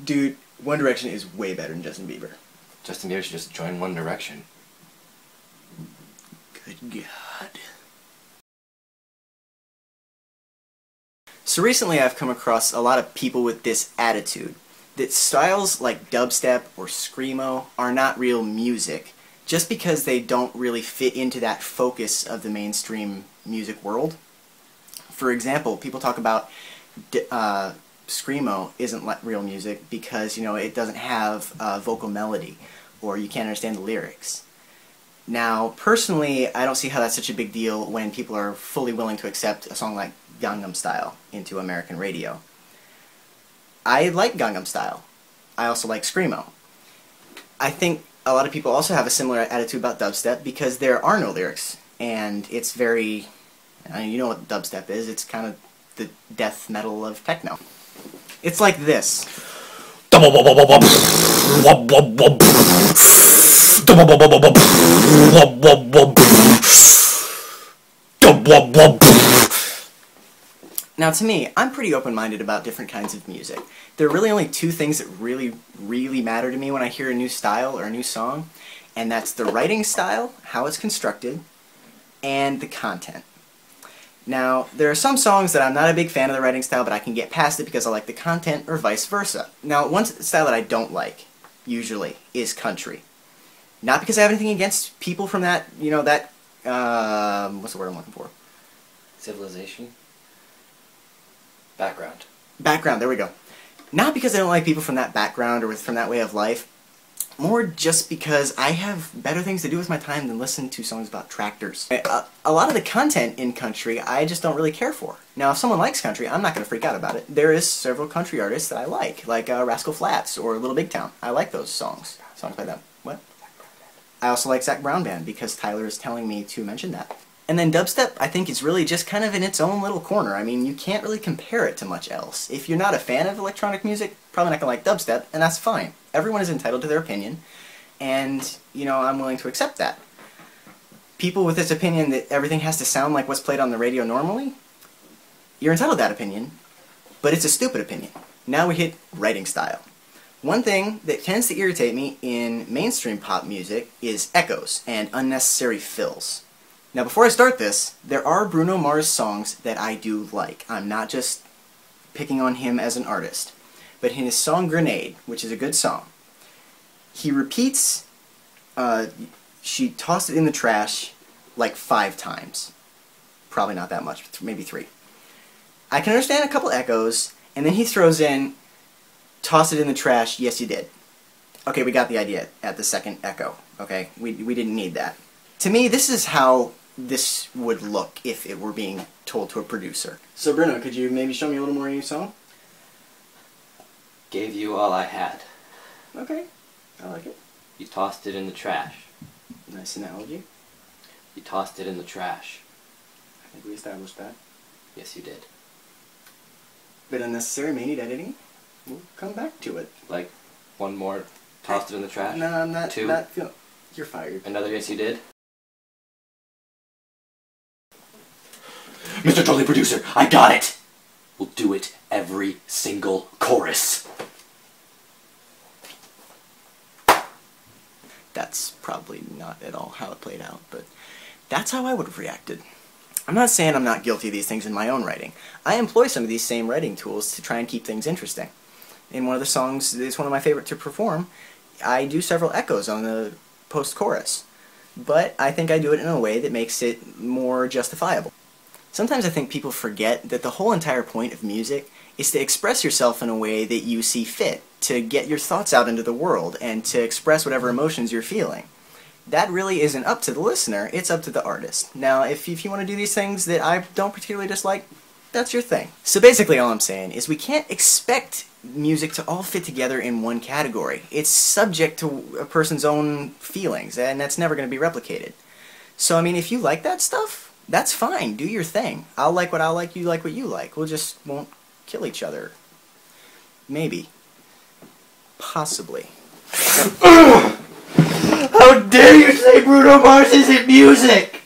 Dude, One Direction is way better than Justin Bieber. Justin Bieber should just join One Direction. Good God. So recently I've come across a lot of people with this attitude that styles like dubstep or screamo are not real music just because they don't really fit into that focus of the mainstream music world. For example, people talk about screamo isn't like real music because, you know, it doesn't have vocal melody or you can't understand the lyrics. Now, personally, I don't see how that's such a big deal when people are fully willing to accept a song like Gangnam Style into American radio. I like Gangnam Style. I also like screamo. I think a lot of people also have a similar attitude about dubstep because there are no lyrics, and it's very, you know what dubstep is, it's kind of the death metal of techno. It's like this. Now to me, I'm pretty open-minded about different kinds of music. There are really only two things that really matter to me when I hear a new style or a new song, and that's the writing style, how it's constructed, and the content. Now, there are some songs that I'm not a big fan of the writing style, but I can get past it because I like the content, or vice versa. Now, one style that I don't like, usually, is country. Not because I have anything against people from that, you know, that, what's the word I'm looking for? Civilization? Background. Background, there we go. Not because I don't like people from that background or from that way of life, more just because I have better things to do with my time than listen to songs about tractors. A lot of the content in country I just don't really care for. Now if someone likes country, I'm not going to freak out about it. There is several country artists that I like Rascal Flatts or Little Big Town. I like those songs by them. What? I also like Zac Brown Band because Tyler is telling me to mention that. And then dubstep, I think, is really just kind of in its own little corner. I mean, you can't really compare it to much else. If you're not a fan of electronic music, probably not going to like dubstep, and that's fine. Everyone is entitled to their opinion, and, you know, I'm willing to accept that. People with this opinion that everything has to sound like what's played on the radio normally, you're entitled to that opinion, but it's a stupid opinion. Now we hit writing style. One thing that tends to irritate me in mainstream pop music is echoes and unnecessary fills. Now before I start this, there are Bruno Mars songs that I do like. I'm not just picking on him as an artist. But in his song Grenade, which is a good song, he repeats, she tossed it in the trash like 5 times. Probably not that much, maybe 3. I can understand a couple echoes, and then he throws in, toss it in the trash, yes you did. Okay, we got the idea at the second echo, okay? We didn't need that. To me, this is how this would look if it were being told to a producer. So Bruno, could you maybe show me a little more of your song? Gave you all I had. Okay, I like it. You tossed it in the trash. Nice analogy. You tossed it in the trash. I think we established that. Yes, you did. Bit unnecessary, may need editing. We'll come back to it. Like, one more, tossed it in the trash? No, I'm not. 2? You're fired. Another yes, you did? Mr. Totally Producer, I got it! We'll do it every single chorus. That's probably not at all how it played out, but that's how I would have reacted. I'm not saying I'm not guilty of these things in my own writing. I employ some of these same writing tools to try and keep things interesting. In one of the songs, it's one of my favorite to perform, I do several echoes on the post-chorus. But I think I do it in a way that makes it more justifiable. Sometimes I think people forget that the whole entire point of music is to express yourself in a way that you see fit, to get your thoughts out into the world, and to express whatever emotions you're feeling. That really isn't up to the listener, it's up to the artist. Now, if you want to do these things that I don't particularly dislike, that's your thing. So basically all I'm saying is we can't expect music to all fit together in one category. It's subject to a person's own feelings, and that's never going to be replicated. So, I mean, if you like that stuff, that's fine. Do your thing. I'll like what I like, you like what you like. We'll just won't kill each other. Maybe. Possibly. How dare you say Bruno Mars isn't music!